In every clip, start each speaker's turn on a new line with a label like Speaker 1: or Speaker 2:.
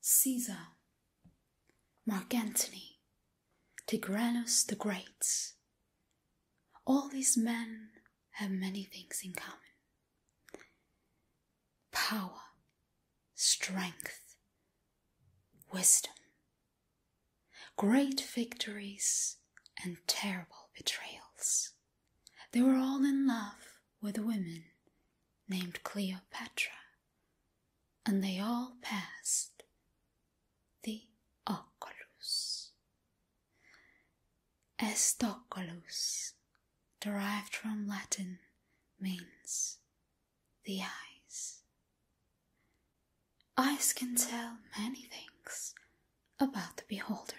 Speaker 1: Caesar, Mark Antony, Tigranes the Great. All these men have many things in common. Power, strength, wisdom, great victories and terrible betrayals. They were all in love with a woman named Cleopatra, and they all passed the oculus. Estoculus, derived from Latin, means the eyes. Eyes can tell many things about the beholder.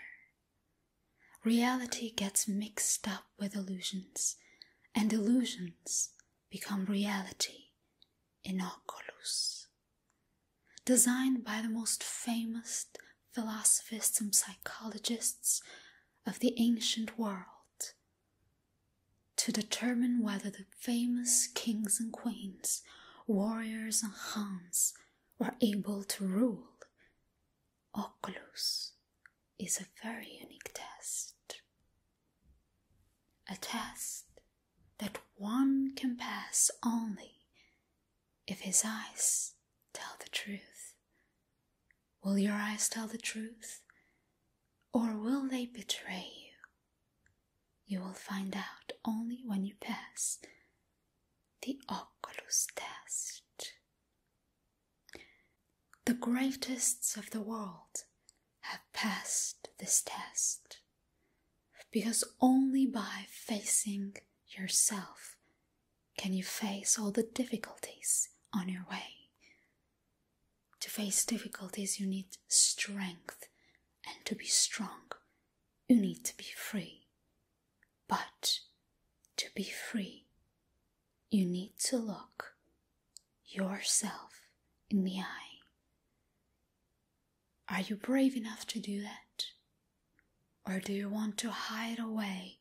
Speaker 1: Reality gets mixed up with illusions, and illusions become reality in oculus. Designed by the most famous philosophists and psychologists of the ancient world to determine whether the famous kings and queens, warriors and khans were able to rule, oculus is a very unique test. A test that one can pass only if his eyes tell the truth. Will your eyes tell the truth, or will they betray you? You will find out only when you pass the oculus test. The greatest of the world have passed this test, because only by facing yourself can you face all the difficulties on your way. To face difficulties, you need strength, and to be strong, you need to be free. But to be free, you need to look yourself in the eye. Are you brave enough to do that? Or do you want to hide away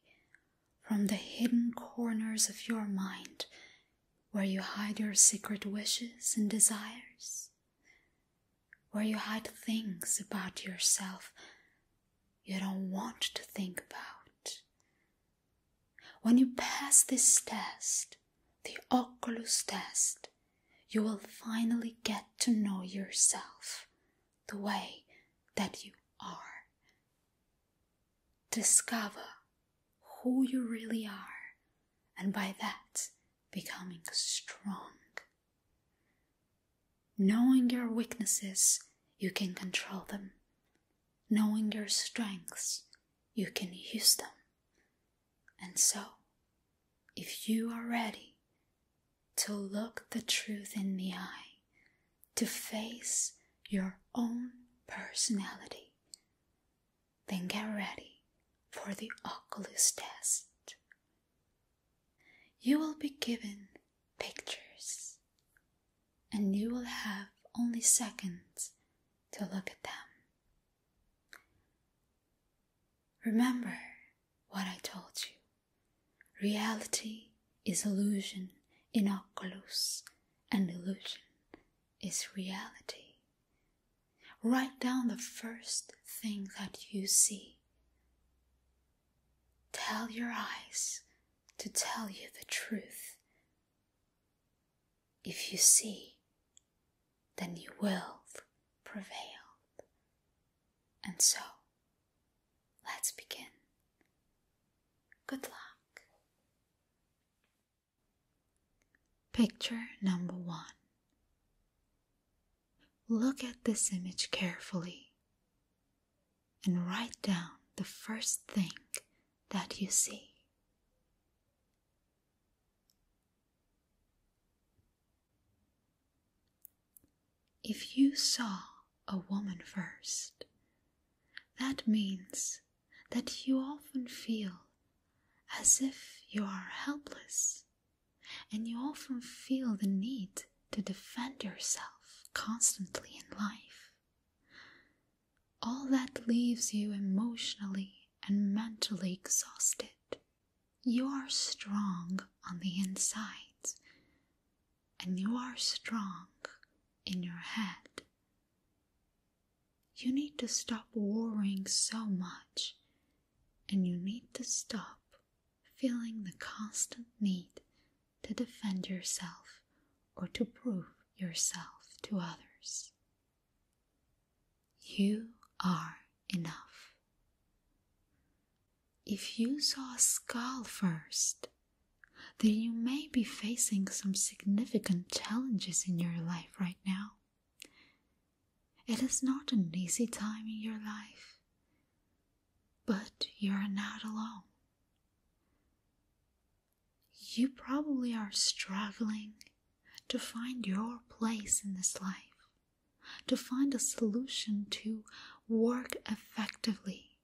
Speaker 1: from the hidden corners of your mind where you hide your secret wishes and desires? Where you hide things about yourself you don't want to think about? When you pass this test, the oculus test, you will finally get to know yourself the way that you are. Discover who you really are, and by that, becoming strong. Knowing your weaknesses, you can control them. Knowing your strengths, you can use them. And so, if you are ready to look the truth in the eye, to face your own personality, then get ready for the oculus test. You will be given pictures, and you will have only seconds to look at them. Remember what I told you. Reality is illusion in oculus, and illusion is reality. Write down the first thing that you see. Tell your eyes to tell you the truth. If you see, then you will prevail. And so, let's begin. Good luck. Picture number 1. Look at this image carefully and write down the first thing that you see. If you saw a woman first, that means that you often feel as if you are helpless, and you often feel the need to defend yourself constantly in life. All that leaves you emotionally and mentally exhausted. You are strong on the inside, and you are strong in your head. You need to stop worrying so much, and you need to stop feeling the constant need to defend yourself or to prove yourself to others. You are enough. If you saw a skull first, then you may be facing some significant challenges in your life right now. It is not an easy time in your life, but you are not alone. You probably are struggling to find your place in this life, to find a solution to work effectively,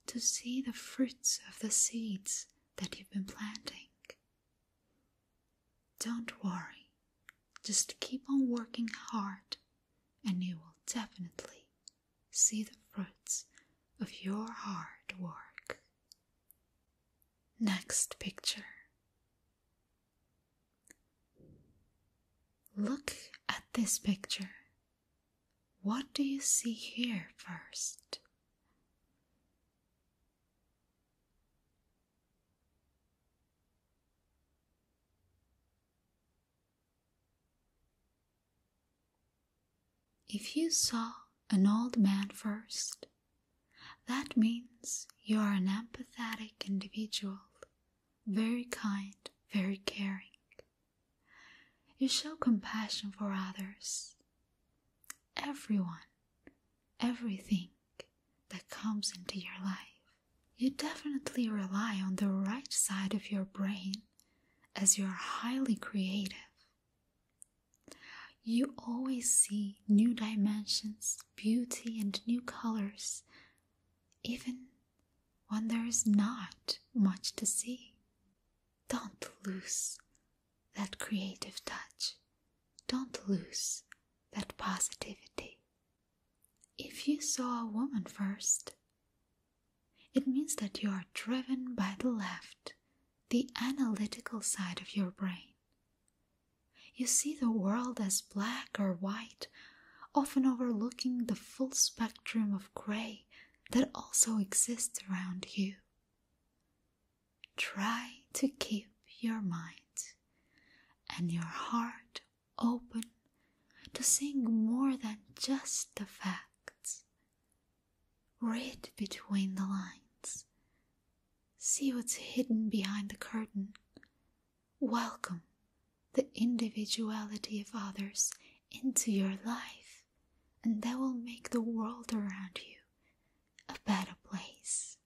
Speaker 1: to see the fruits of the seeds that you've been planting. Don't worry, just keep on working hard and you will definitely see the fruits of your hard work. Next picture. Look at this picture. What do you see here first? If you saw an old man first, that means you are an empathetic individual, very kind, very caring. You show compassion for others. Everyone, everything that comes into your life. You definitely rely on the right side of your brain as you are highly creative. You always see new dimensions, beauty, and new colors, even when there is not much to see. Don't lose that creative touch. Don't lose that positivity. If you saw a woman first, it means that you are driven by the left, the analytical side of your brain. You see the world as black or white, often overlooking the full spectrum of gray that also exists around you. Try to keep your mind and your heart open to seeing more than just the facts. Read between the lines. See what's hidden behind the curtain. Welcome the individuality of others into your life, and that will make the world around you a better place.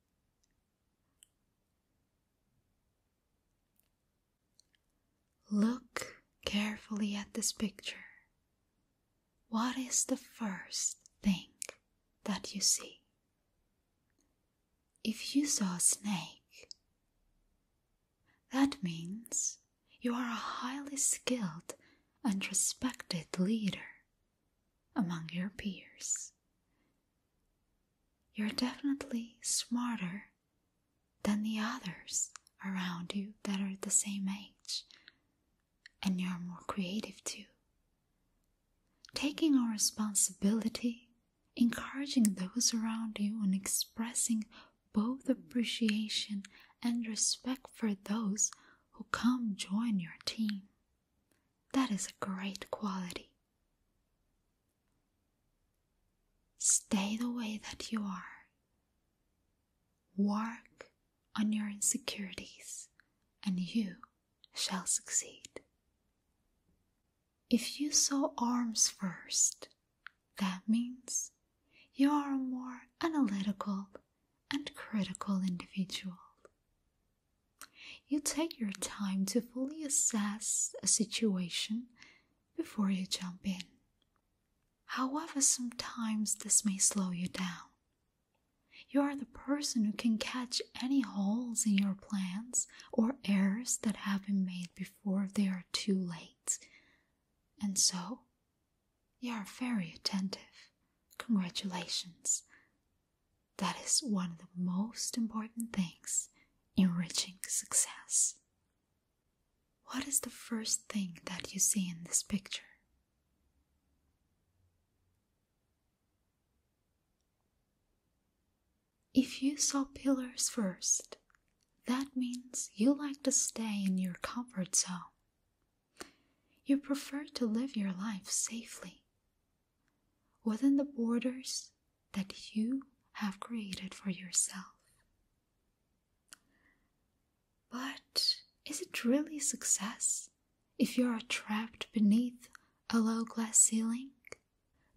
Speaker 1: Look carefully at this picture. What is the first thing that you see? If you saw a snake, that means you are a highly skilled and respected leader among your peers. You're definitely smarter than the others around you that are the same age, and you're more creative too. Taking on responsibility, encouraging those around you, and expressing both appreciation and respect for those who come join your team. That is a great quality. Stay the way that you are. Work on your insecurities, and you shall succeed. If you saw arms first, that means you are a more analytical and critical individual. You take your time to fully assess a situation before you jump in. However, sometimes this may slow you down. You are the person who can catch any holes in your plans or errors that have been made before they are too late. And so, you are very attentive. Congratulations. That is one of the most important things in reaching success. What is the first thing that you see in this picture? If you saw pillars first, that means you like to stay in your comfort zone. You prefer to live your life safely within the borders that you have created for yourself. But is it really success if you are trapped beneath a low glass ceiling?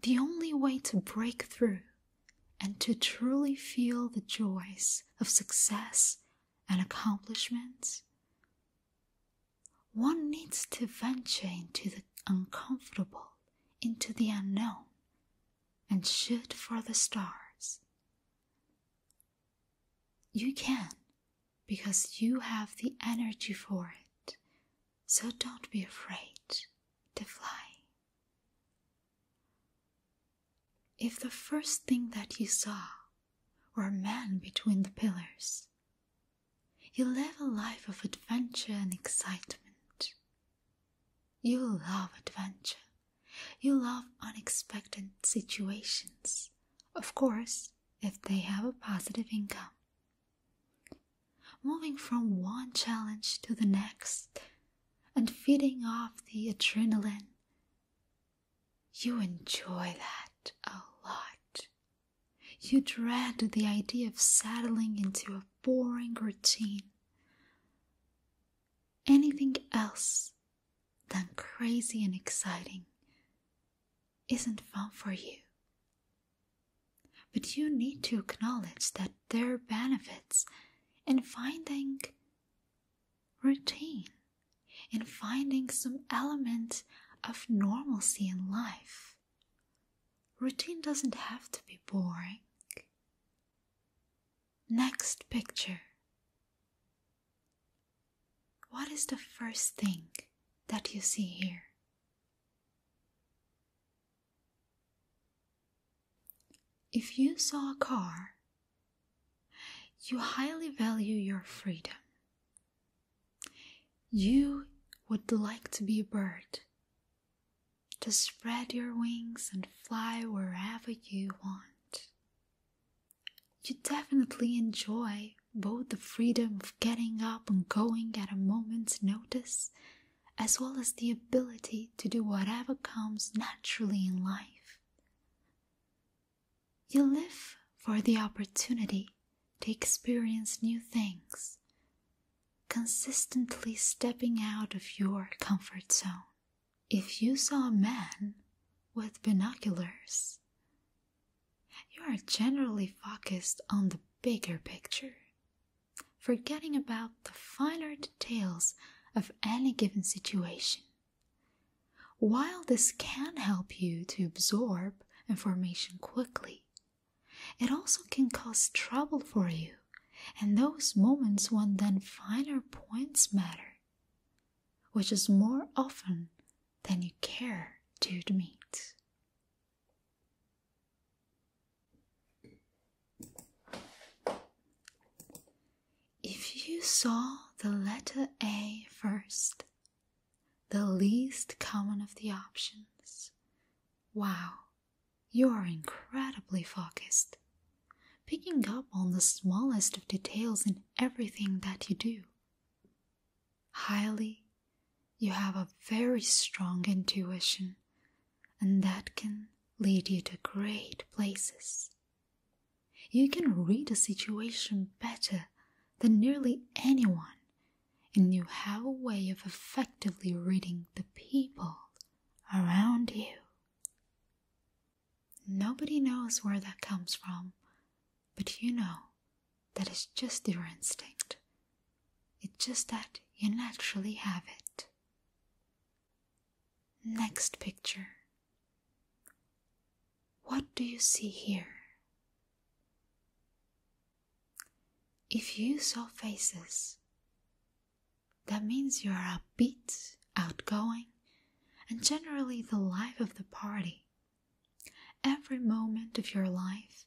Speaker 1: The only way to break through and to truly feel the joys of success and accomplishments, one needs to venture into the uncomfortable, into the unknown, and shoot for the stars. You can, because you have the energy for it, so don't be afraid to fly. If the first thing that you saw were a man between the pillars, you live a life of adventure and excitement. You love adventure. You love unexpected situations, of course, if they have a positive income. Moving from one challenge to the next and feeding off the adrenaline, you enjoy that a lot. You dread the idea of settling into a boring routine. Anything else than crazy and exciting isn't fun for you. But you need to acknowledge that there are benefits in finding routine, in finding some element of normalcy in life. Routine doesn't have to be boring. Next picture. What is the first thing that you see here? If you saw a car, you highly value your freedom. You would like to be a bird, to spread your wings and fly wherever you want. You definitely enjoy both the freedom of getting up and going at a moment's notice, as well as the ability to do whatever comes naturally in life. You live for the opportunity to experience new things, consistently stepping out of your comfort zone. If you saw a man with binoculars, you are generally focused on the bigger picture, forgetting about the finer details of any given situation. While this can help you to absorb information quickly, it also can cause trouble for you, and those moments when then finer points matter, which is more often than you care to admit. If you saw the letter A first, the least common of the options, wow, you are incredibly focused, picking up on the smallest of details in everything that you do. Highly, you have a very strong intuition, and that can lead you to great places. You can read a situation better than nearly anyone, and you have a way of effectively reading the people around you. Nobody knows where that comes from, but you know that it's just your instinct. It's just that you naturally have it. Next picture. What do you see here? If you saw faces, that means you are upbeat, outgoing, and generally the life of the party. Every moment of your life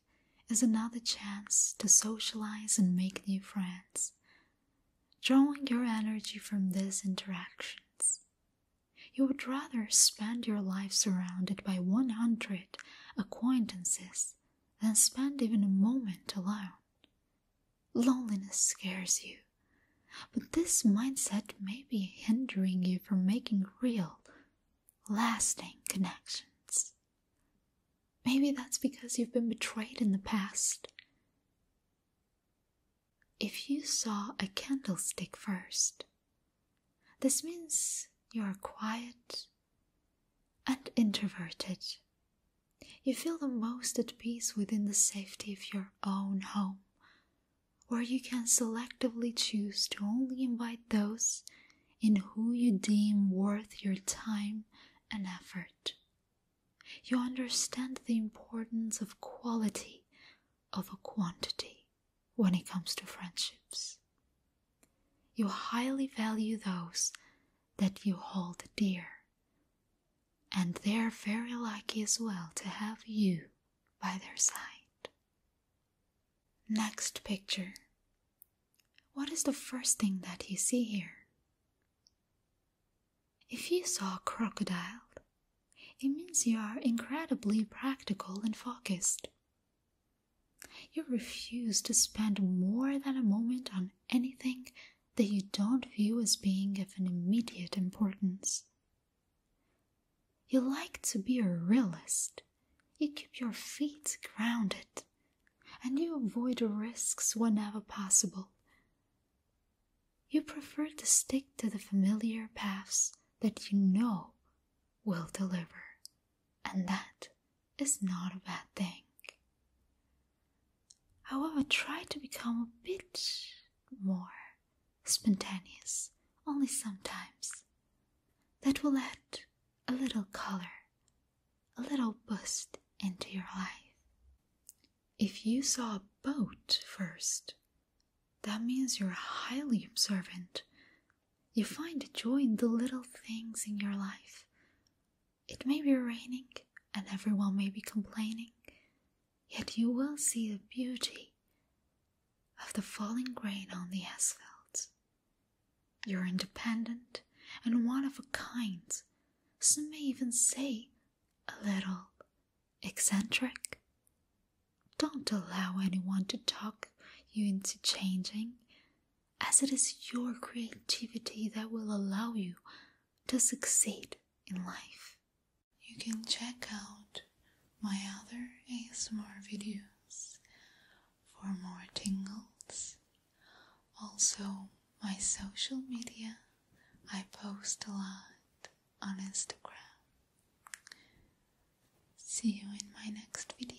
Speaker 1: is another chance to socialize and make new friends, drawing your energy from these interactions. You would rather spend your life surrounded by 100 acquaintances than spend even a moment alone. loneliness scares you, but this mindset may be hindering you from making real, lasting connections. Maybe that's because you've been betrayed in the past. If you saw a candlestick first, this means you are quiet and introverted. You feel the most at peace within the safety of your own home, where you can selectively choose to only invite those in who you deem worth your time and effort. You understand the importance of quality over quantity when it comes to friendships. You highly value those that you hold dear, and they're very lucky as well to have you by their side. Next picture. What is the first thing that you see here? If you saw a crocodile, it means you are incredibly practical and focused. You refuse to spend more than a moment on anything that you don't view as being of an immediate importance. You like to be a realist. You keep your feet grounded, and you avoid risks whenever possible. You prefer to stick to the familiar paths that you know will deliver, and that is not a bad thing. However, try to become a bit more spontaneous, only sometimes. That will add a little color, a little boost into your life. If you saw a boat first, that means you're highly observant. You find joy in the little things in your life. It may be raining and everyone may be complaining, yet you will see the beauty of the falling rain on the asphalt. You're independent and one of a kind. Some may even say a little eccentric. Don't allow anyone to talk you into changing, as it is your creativity that will allow you to succeed in life. You can check out my other ASMR videos for more tingles. Also, my social media, I post a lot on Instagram. See you in my next video.